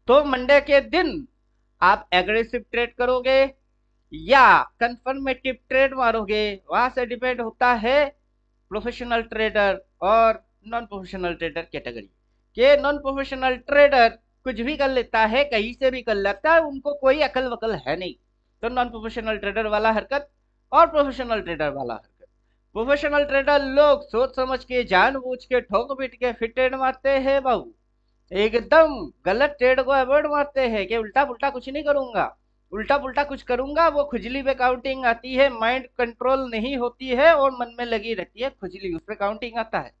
तो मंडे के दिन आप एग्रेसिव ट्रेड करोगे या कंफर्मेटिव ट्रेड मारोगे, वहां से डिपेंड होता है प्रोफेशनल ट्रेडर और नॉन प्रोफेशनल ट्रेडर कैटेगरी के। नॉन प्रोफेशनल ट्रेडर कुछ भी कर लेता है, कहीं से भी कर लेता है, उनको कोई अकल वकल है नहीं। तो नॉन प्रोफेशनल ट्रेडर वाला हरकत और प्रोफेशनल ट्रेडर वाला हरकत। प्रोफेशनल ट्रेडर लोग सोच समझ के जानबूझ के ठोक पीट के फिर ट्रेड मारते हैं बाबू, एकदम गलत ट्रेड को अवॉइड मारते हैं कि उल्टा पुल्टा कुछ नहीं करूंगा, उल्टा पुल्टा कुछ करूंगा वो खुजली पे काउंटिंग आती है, माइंड कंट्रोल नहीं होती है और मन में लगी रहती है खुजली, उस पर काउंटिंग आता है।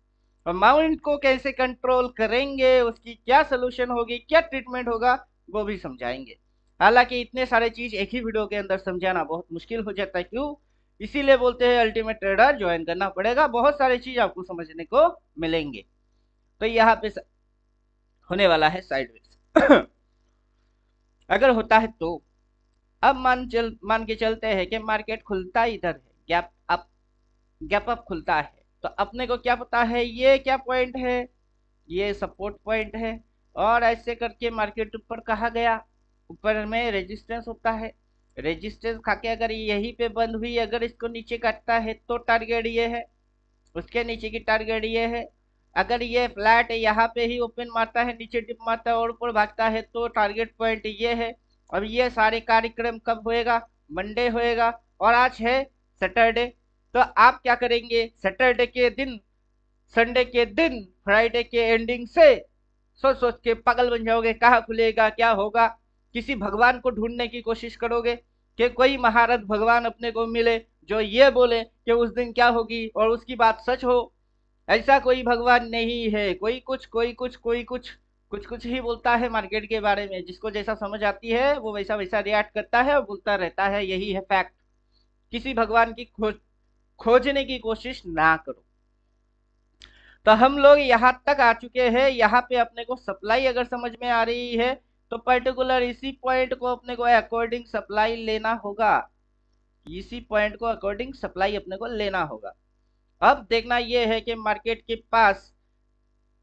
और माइंड को कैसे कंट्रोल करेंगे, उसकी क्या सोल्यूशन होगी, क्या ट्रीटमेंट होगा, वो भी समझाएंगे। हालांकि इतने सारे चीज एक ही वीडियो के अंदर समझाना बहुत मुश्किल हो जाता है, क्यों? इसीलिए बोलते हैं अल्टीमेट ट्रेडर ज्वाइन करना पड़ेगा, बहुत सारी चीज आपको समझने को मिलेंगे। तो यहाँ पे होने वाला है साइडवेज। अगर होता है तो अब मान के चलते हैं कि मार्केट खुलता इधर है, गैप अप खुलता है, तो अपने को क्या पता है ये क्या पॉइंट है, ये सपोर्ट पॉइंट है। और ऐसे करके मार्केट ऊपर कहा गया, ऊपर में रेजिस्टेंस होता है, रेजिस्टेंस खाके अगर यहीं पे बंद हुई, अगर इसको नीचे काटता है तो टारगेट ये है, उसके नीचे की टारगेट ये है। अगर ये फ्लैट यहाँ पे ही ओपन मारता है, नीचे डिप मारता है और ऊपर भागता है तो टारगेट पॉइंट ये है। अब ये सारे कार्यक्रम कब होएगा, मंडे होएगा और आज है सैटरडे। तो आप क्या करेंगे, सैटरडे के दिन, संडे के दिन, फ्राइडे के एंडिंग से सोच सोच के पागल बन जाओगे, कहाँ खुलेगा क्या होगा। किसी भगवान को ढूंढने की कोशिश करोगे कि कोई महारथ भगवान अपने को मिले जो ये बोले कि उस दिन क्या होगी और उसकी बात सच हो। ऐसा कोई भगवान नहीं है। कोई कुछ ही बोलता है मार्केट के बारे में। जिसको जैसा समझ आती है वो वैसा वैसा रिएक्ट करता है और बोलता रहता है, यही है फैक्ट। किसी भगवान की खोजने की कोशिश ना करो। तो हम लोग यहाँ तक आ चुके हैं। यहाँ पे अपने को सप्लाई अगर समझ में आ रही है तो पर्टिकुलर इसी पॉइंट को अपने को अकॉर्डिंग सप्लाई लेना होगा। इसी पॉइंट को अकॉर्डिंग सप्लाई अपने को लेना होगा। अब देखना यह है कि मार्केट के पास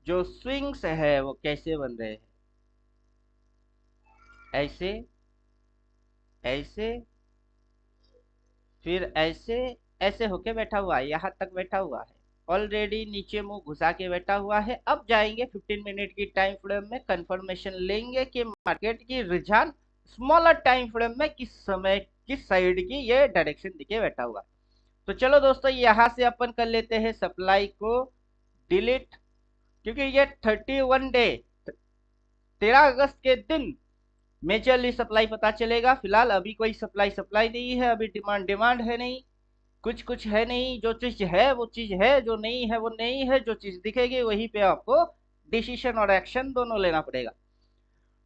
जो स्विंग्स है वो कैसे बन रहे हैं। ऐसे, ऐसे, फिर ऐसे, ऐसे होके बैठा हुआ है, यहाँ तक बैठा हुआ है। ऑलरेडी नीचे मुंह घुसा के बैठा हुआ है। अब जाएंगे 15 मिनट की टाइम फ्रेम में, कंफर्मेशन लेंगे कि मार्केट की रुझान स्मॉलर टाइम फ्रेम में किस समय किस साइड की ये डायरेक्शन दिखे बैठा हुआ। तो चलो दोस्तों, यहाँ से अपन कर लेते हैं सप्लाई को डिलीट, क्योंकि ये 31 डे 13 अगस्त के दिन मेजरली सप्लाई पता चलेगा। फिलहाल अभी कोई सप्लाई नहीं है, अभी डिमांड है नहीं, कुछ है नहीं। जो चीज है वो चीज है, जो नहीं है वो नहीं है। जो चीज दिखेगी वहीं पे आपको डिसीजन और एक्शन दोनों लेना पड़ेगा।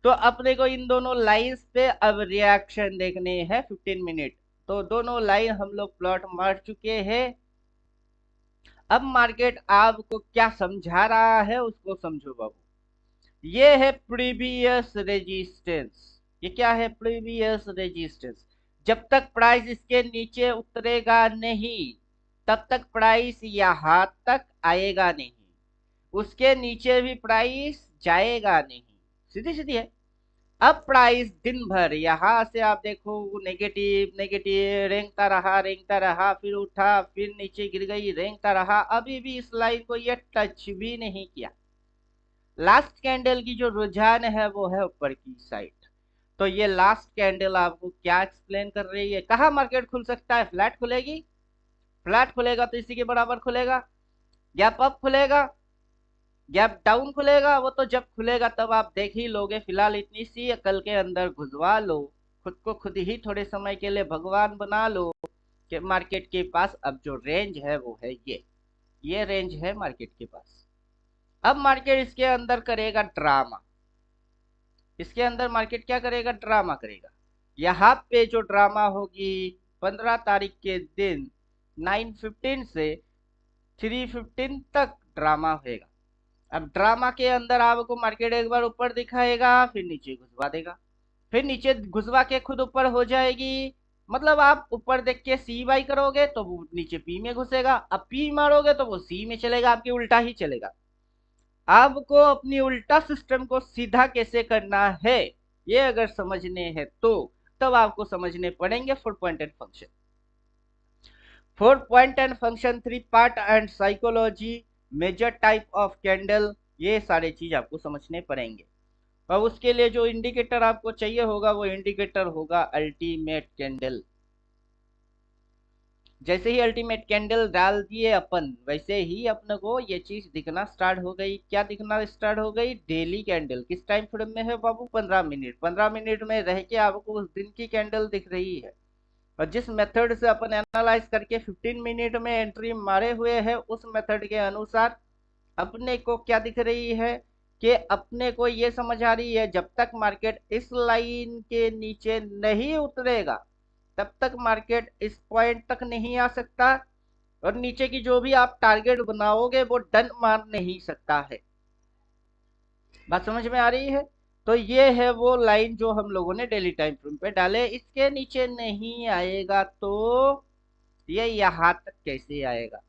तो अपने को इन दोनों लाइंस पे अब रिएक्शन देखने हैं 15 मिनट। तो दोनों लाइन हम लोग प्लॉट मार चुके हैं। अब मार्केट आपको क्या समझा रहा है उसको समझो बाबू। ये है प्रीवियस रेजिस्टेंस। ये क्या है? Previous resistance. जब तक प्राइस इसके नीचे उतरेगा नहीं तब तक प्राइस यहां तक आएगा नहीं, उसके नीचे भी प्राइस जाएगा नहीं। सीधी सीधी है। अब प्राइस दिन भर यहां से आप देखो नेगेटिव नेगेटिव रेंगता रहा, फिर उठा, फिर नीचे गिर गई, रेंगता रहा, अभी भी इस लाइन को ये टच भी नहीं किया। लास्ट कैंडल की जो रुझान है वो है ऊपर की साइड। तो ये लास्ट कैंडल आपको क्या एक्सप्लेन कर रही है? कहाँ मार्केट खुल सकता है? फ्लैट खुलेगी। फ्लैट खुलेगा तो इसी के बराबर खुलेगा। गैप अप खुलेगा, गैप डाउन खुलेगा। वो तो जब खुलेगा तब आप देख ही लोगे। फिलहाल इतनी सी अकल के अंदर घुसवा लो, खुद को खुद ही थोड़े समय के लिए भगवान बना लो कि मार्केट के पास अब जो रेंज है वो है ये रेंज है मार्केट के पास। अब मार्केट इसके अंदर करेगा ड्रामा। इसके अंदर मार्केट क्या करेगा? ड्रामा करेगा। यहाँ पे जो ड्रामा होगी 15 तारीख के दिन 9:15 से 3:15 तक ड्रामा होगा। अब ड्रामा के अंदर आपको मार्केट एक बार ऊपर दिखाएगा, फिर नीचे घुसवा देगा, फिर नीचे घुसवा के खुद ऊपर हो जाएगी। मतलब आप ऊपर देख के सी बाई करोगे तो वो नीचे पी में घुसेगा, अब पी मारोगे तो वो सी में चलेगा, आपके उल्टा ही चलेगा। आपको अपनी उल्टा सिस्टम को सीधा कैसे करना है ये अगर समझने हैं तो तब आपको समझने पड़ेंगे 4 point and function. 4 point and function, 3 part and psychology, major type of candle, ये सारे चीज आपको समझने पड़ेंगे। और उसके लिए जो इंडिकेटर आपको चाहिए होगा वो इंडिकेटर होगा अल्टीमेट कैंडल। जैसे ही अल्टीमेट कैंडल डाल दिए अपन, वैसे ही अपने को ये चीज दिखना स्टार्ट हो गई। क्या दिखना स्टार्ट हो गई? Daily candle. किस टाइम फ्रेम में है बाबू? 15 मिनट। 15 मिनट में रह के आपको उस दिन की कैंडल दिख रही है। और जिस मेथड से अपन एनालाइज करके 15 मिनट में एंट्री मारे हुए हैं उस मेथड के अनुसार अपने को क्या दिख रही है कि अपने को ये समझ आ रही है जब तक मार्केट इस लाइन के नीचे नहीं उतरेगा तब तक मार्केट इस पॉइंट तक नहीं आ सकता, और नीचे की जो भी आप टारगेट बनाओगे वो डन मार नहीं सकता है। बात समझ में आ रही है? तो ये है वो लाइन जो हम लोगों ने डेली टाइम फ्रेम पे डाले। इसके नीचे नहीं आएगा तो ये यहां तक कैसे आएगा?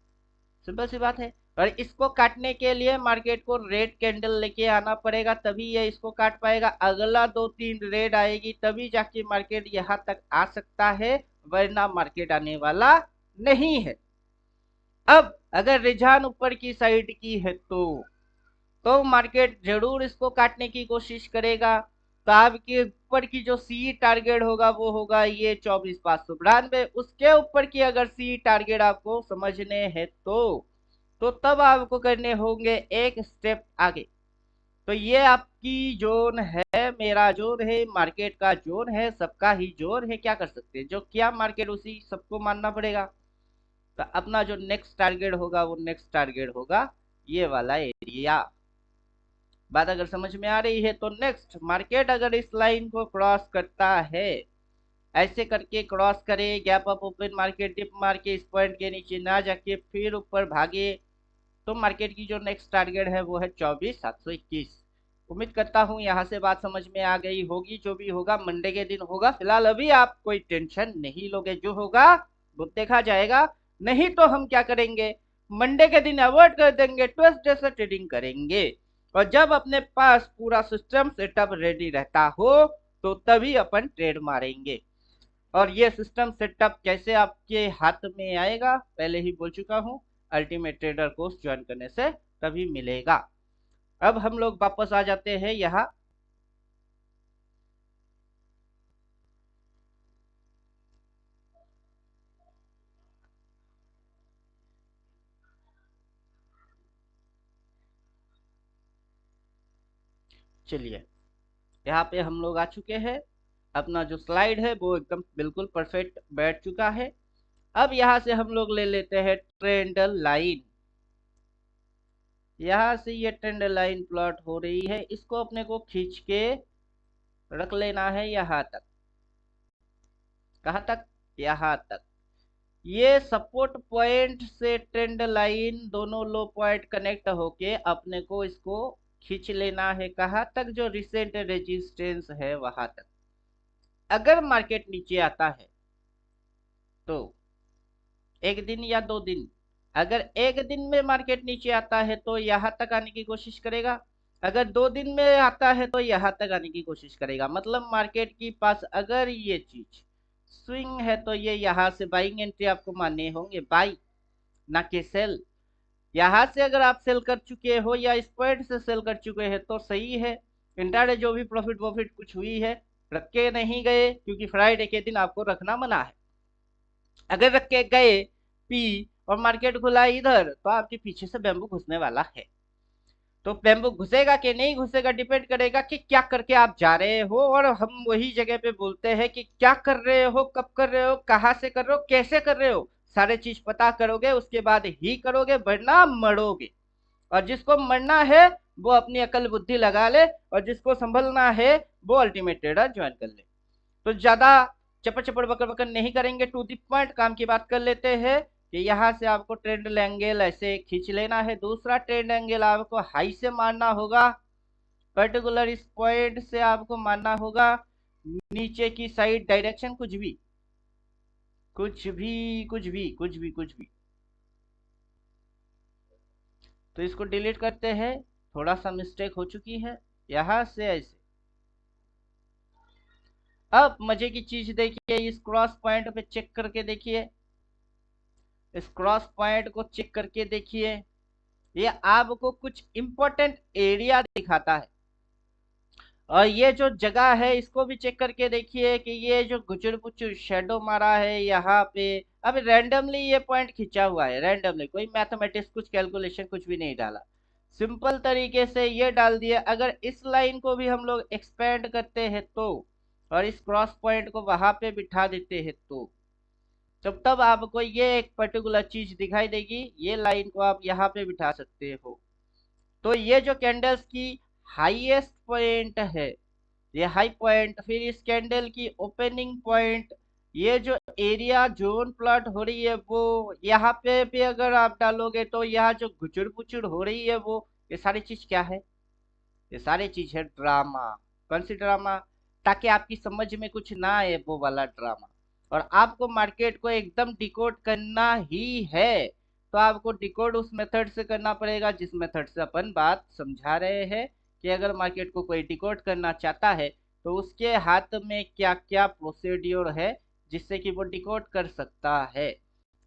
सिंपल सी बात है। और इसको काटने के लिए मार्केट को रेड कैंडल लेके आना पड़ेगा, तभी ये इसको काट पाएगा। अगला 2-3 रेड आएगी तभी जाके मार्केट यहाँ तक आ सकता है, वरना मार्केट आने वाला नहीं है। अब अगर रुझान ऊपर की साइड की है तो मार्केट जरूर इसको काटने की कोशिश करेगा। तो आपके ऊपर की जो सी टारगेट होगा वो होगा ये 24,592। उसके ऊपर की अगर सी टारगेट आपको समझने हैं तो तब आपको करने होंगे एक स्टेप आगे। तो ये आपकी जोन है, मेरा जोन है, मार्केट का जोन है, सबका ही जोन है। क्या कर सकते हैं, जो क्या मार्केट उसी सबको मानना पड़ेगा। तो अपना जो नेक्स्ट टारगेट होगा वो नेक्स्ट टारगेट होगा ये वाला एरिया। बात अगर समझ में आ रही है तो नेक्स्ट मार्केट अगर इस लाइन को क्रॉस करता है, ऐसे करके क्रॉस करे, gap up open market dip मार के इस पॉइंट के नीचे ना जाके फिर ऊपर भागे, तो मार्केट की जो नेक्स्ट टारगेट है वो है 24,721। उम्मीद करता हूँ यहाँ से बात समझ में आ गई होगी। जो भी होगा मंडे के दिन होगा, फिलहाल अभी आप कोई टेंशन नहीं लोगे, जो होगा वो देखा जाएगा। नहीं तो हम क्या करेंगे, मंडे के दिन अवॉइड कर देंगे, ट्यूसडे से ट्रेडिंग करेंगे। और जब अपने पास पूरा सिस्टम सेटअप रेडी रहता हो तो तभी अपन ट्रेड मारेंगे। और ये सिस्टम सेटअप कैसे आपके हाथ में आएगा, पहले ही बोल चुका हूँ, अल्टीमेट ट्रेडर कोर्स ज्वाइन करने से तभी मिलेगा। अब हम लोग वापस आ जाते हैं यहाँ। चलिए, यहाँ पे हम लोग आ चुके हैं। अपना जो स्लाइड है वो एकदम बिल्कुल परफेक्ट बैठ चुका है। अब यहाँ से हम लोग ले लेते हैं ट्रेंड लाइन। यहाँ से ये ट्रेंड लाइन प्लॉट हो रही है, इसको अपने को खींच के रख लेना है यहाँ तक। कहाँ तक, यहाँ तक। ये सपोर्ट पॉइंट से ट्रेंड लाइन दोनों लो पॉइंट कनेक्ट होके अपने को इसको खींच लेना है। कहाँ तक, जो रिसेंट रेजिस्टेंस है वहां तक। अगर मार्केट नीचे आता है तो एक दिन या 2 दिन, अगर एक दिन में मार्केट नीचे आता है तो यहाँ तक आने की कोशिश करेगा। अगर 2 दिन में आता है तो यहाँ तक आने की कोशिश करेगा। मतलब मार्केट के पास अगर ये चीज स्विंग है तो ये यहाँ से बाइंग एंट्री आपको मानने होंगे, बाई ना कि सेल। यहाँ से अगर आप सेल कर चुके हो या इस पॉइंट से सेल कर चुके हैं तो सही है। इंट्राडे जो भी प्रॉफिट प्रॉफिट कुछ हुई है रख के नहीं गए, क्योंकि फ्राइडे के दिन आपको रखना मना है। अगर रख के गए पी और मार्केट खुला इधर तो आपके पीछे से बैम्बू घुसने वाला है। तो बैम्बू घुसेगा कि नहीं घुसेगा डिपेंड करेगा कि क्या करके आप जा रहे हो। और हम वही जगह पे बोलते हैं कि क्या कर रहे हो, कब कर रहे हो, कहाँ से कर रहे हो, कैसे कर रहे हो, सारे चीज पता करोगे उसके बाद ही करोगे, वरना मरोगे। और जिसको मरना है वो अपनी अकल बुद्धि लगा ले, और जिसको संभलना है वो अल्टीमेट ट्रेडर ज्वाइन कर ले। तो ज्यादा चपड़ चपड़ बकर बकर नहीं करेंगे, टू दी पॉइंट काम की बात कर लेते हैं। कि यहाँ से आपको ट्रेंड एंगल ऐसे खींच लेना है। दूसरा ट्रेंड एंगल आपको हाई से मारना होगा, पर्टिकुलर इस पॉइंट से आपको मारना होगा। नीचे की साइड डायरेक्शन कुछ भी कुछ भी कुछ भी कुछ भी कुछ भी, तो इसको डिलीट करते हैं, थोड़ा सा मिस्टेक हो चुकी है। यहाँ से ऐसे। अब मजे की चीज देखिए, इस क्रॉस पॉइंट पे चेक करके देखिए, इस क्रॉस पॉइंट को चेक करके देखिए, ये आपको कुछ इंपॉर्टेंट एरिया दिखाता है। और ये जो जगह है इसको भी चेक करके देखिए कि ये जो गुचुर पुचुर शेडो मारा है यहाँ पे, अब रैंडमली ये पॉइंट खींचा हुआ है, रैंडमली कोई मैथमेटिक्स कुछ कैलकुलेशन कुछ भी नहीं डाला, सिंपल तरीके से ये डाल दिया। अगर इस लाइन को भी हम लोग एक्सपेंड करते हैं तो, और इस क्रॉस पॉइंट को वहां पे बिठा देते हैं तो, तब आपको ये एक पर्टिकुलर चीज दिखाई देगी। ये लाइन को आप यहाँ पे बिठा सकते हो। तो ये जो कैंडल्स की हाईएस्ट पॉइंट है, ये हाई पॉइंट, फिर इस कैंडल की ओपनिंग पॉइंट, ये जो एरिया जोन प्लॉट हो रही है वो यहाँ पे भी अगर आप डालोगे तो यहाँ जो गुचुर पुचुर हो रही है वो, ये सारी चीज क्या है, ये सारी चीज है ड्रामा। कौन सी ड्रामा, ताकि आपकी समझ में कुछ ना आए वो वाला ड्रामा। और आपको मार्केट को एकदम डिकोड करना ही है तो आपको डिकोड उस मेथड से करना पड़ेगा जिस मेथड से अपन बात समझा रहे हैं। कि अगर मार्केट को कोई डिकोड करना चाहता है तो उसके हाथ में क्या क्या प्रोसीड्योर है जिससे कि वो डिकोड कर सकता है,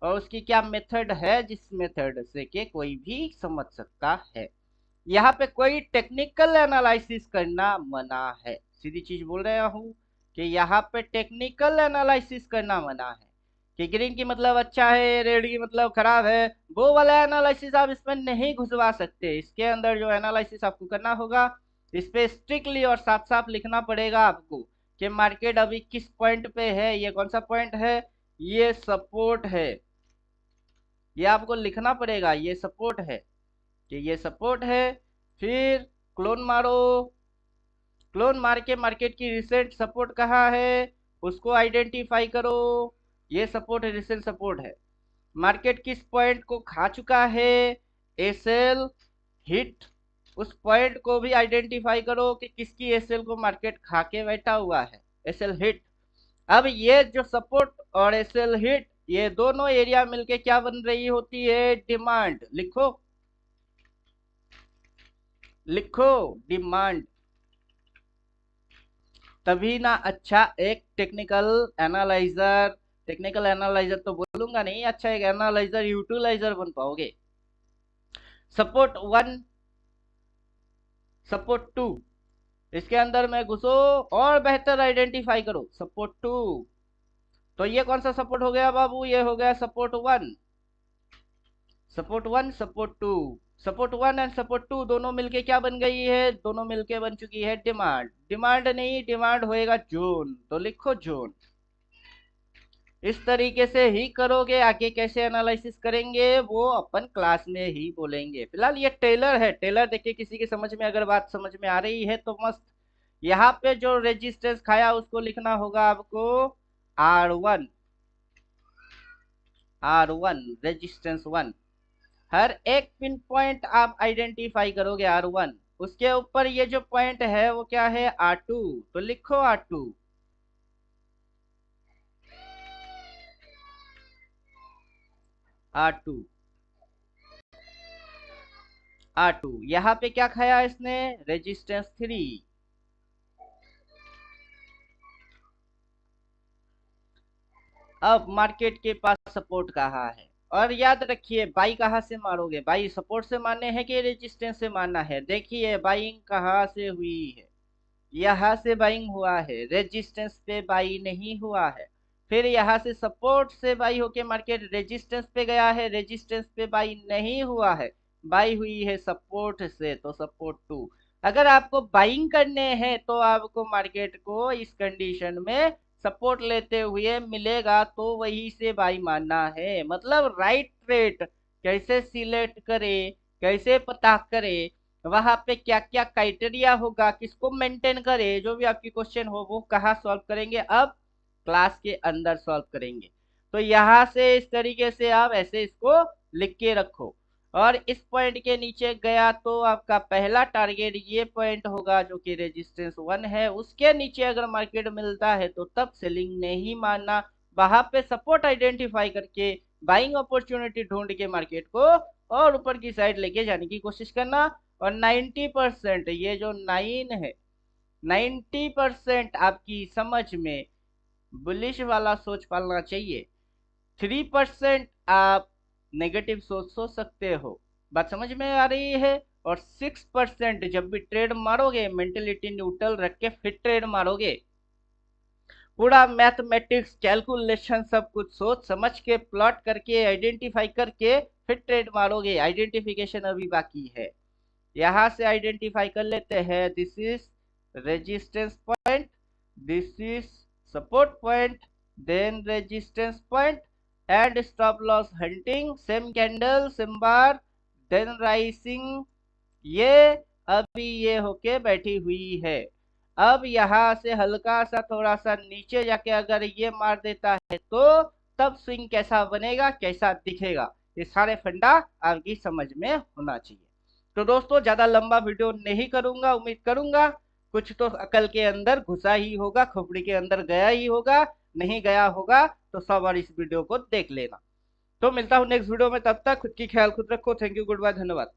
और उसकी क्या मेथड है जिस मेथड से कि कोई भी समझ सकता है। यहाँ पे कोई टेक्निकल एनालिसिस करना मना है, सीधी चीज बोल रहा हूँ कि यहाँ पे टेक्निकल एनालिसिस करना मना है। कि ग्रीन की मतलब अच्छा है, रेड की मतलब खराब है, वो वाला एनालिसिस आप इसमें नहीं घुसवा सकते। इसके अंदर जो एनालिसिस आपको करना होगा इस पे स्ट्रिक्टली और साफ साफ लिखना पड़ेगा आपको कि मार्केट अभी किस पॉइंट पे है। ये कौन सा पॉइंट है? ये सपोर्ट है। ये आपको लिखना पड़ेगा, ये सपोर्ट है कि ये सपोर्ट है। फिर क्लोन मारो, क्लोन मार के मार्केट की रिसेंट सपोर्ट कहाँ है उसको आइडेंटिफाई करो। ये सपोर्ट है, रिसेंट सपोर्ट है। मार्केट किस पॉइंट को खा चुका है? एसएल हिट, उस पॉइंट को भी आइडेंटिफाई करो कि किसकी एसएल को मार्केट खा के बैठा हुआ है। SL hit. अब ये जो सपोर्ट और एसएल हिट, ये दोनों एरिया मिलके क्या बन रही होती है? डिमांड। लिखो लिखो, डिमांड। तभी ना अच्छा एक टेक्निकल एनालाइजर तो बोलूंगा नहीं, अच्छा एक एनालाइजर यूटिलाइजर बन पाओगे। सपोर्ट 1, सपोर्ट 2, इसके अंदर में घुसो और बेहतर आइडेंटिफाई करो। सपोर्ट 2, तो ये कौन सा सपोर्ट हो गया बाबू? ये हो गया support 1। Support 1, support 2, support 1 and support 2 दोनों मिलके क्या बन गई है? दोनों मिलके बन चुकी है डिमांड। डिमांड नहीं, डिमांड होएगा जोन, तो लिखो जोन। इस तरीके से ही करोगे। आगे कैसे एनालिसिस करेंगे वो अपन क्लास में ही बोलेंगे। फिलहाल ये टेलर है, टेलर देखिए किसी की समझ में अगर बात समझ में आ रही है तो मस्त। यहाँ पे जो रेजिस्टेंस खाया उसको लिखना होगा आपको R1, R1 रेजिस्टेंस 1। हर एक पिन पॉइंट आप आइडेंटिफाई करोगे R1, उसके ऊपर ये जो पॉइंट है वो क्या है? R2, तो लिखो R2। R2, R2 यहाँ पे क्या खाया इसने? रेजिस्टेंस 3। अब मार्केट के पास सपोर्ट कहाँ है? और याद रखिए बाई कहाँ से मारोगे? बाई सपोर्ट से मारने हैं कि रेजिस्टेंस से मारना है? देखिए बाइंग कहाँ से हुई है? यहाँ से बाइंग हुआ है, रेजिस्टेंस पे बाई नहीं हुआ है। फिर यहाँ से सपोर्ट से बाई होके मार्केट रेजिस्टेंस पे गया है, रेजिस्टेंस पे बाई नहीं हुआ है, बाई हुई है सपोर्ट से, तो सपोर्ट 2। अगर आपको बाइंग करने हैं तो आपको मार्केट को इस कंडीशन में सपोर्ट लेते हुए मिलेगा तो वही से बाई मानना है। मतलब राइट ट्रेड कैसे सिलेक्ट करे, कैसे पता करे, वहां पे क्या क्या क्राइटेरिया होगा, किसको मेंटेन करे, जो भी आपकी क्वेश्चन हो वो कहाँ सॉल्व करेंगे? अब क्लास के अंदर सॉल्व करेंगे। तो यहाँ से इस तरीके से आप ऐसे इसको लिख के रखो। और इस पॉइंट के नीचे गया तो आपका पहला टारगेट ये पॉइंट होगा जो कि रेजिस्टेंस 1 है। उसके नीचे अगर मार्केट मिलता है तो तब सेलिंग नहीं मानना, वहां पे सपोर्ट आइडेंटिफाई करके बाइंग अपॉर्चुनिटी ढूंढ के मार्केट को और ऊपर की साइड लेके जाने की कोशिश करना। और 90%, ये जो 9 है, 90% आपकी समझ में बुलिश वाला सोच पालना चाहिए। 3% आप नेगेटिव सोच सकते हो। बात समझ में आ रही है? और 6% जब भी ट्रेड मारोगे मेंटेलिटी न्यूट्रल रख के फिर ट्रेड मारोगे। पूरा मैथमेटिक्स कैलकुलेशन सब कुछ सोच समझ के प्लॉट करके आइडेंटिफाई करके फिर ट्रेड मारोगे। आइडेंटिफिकेशन अभी बाकी है। यहाँ से आइडेंटिफाई कर लेते हैं। This is resistance point, this is support point, then resistance point and stop loss hunting, same candle same bar, then rising. ये अभी ये होके बैठी हुई है। अब यहाँ से हल्का सा थोड़ा सा नीचे जाके अगर ये मार देता है तो तब स्विंग कैसा बनेगा, कैसा दिखेगा, ये सारे फंडा आपकी समझ में होना चाहिए। तो दोस्तों ज्यादा लंबा वीडियो नहीं करूंगा, उम्मीद करूंगा कुछ तो अकल के अंदर घुसा ही होगा, खोपड़ी के अंदर गया ही होगा। नहीं गया होगा तो 100 बार इस वीडियो को देख लेना। तो मिलता हूँ नेक्स्ट वीडियो में, तब तक खुद की ख्याल खुद रखो। थैंक यू, गुड बाय, धन्यवाद।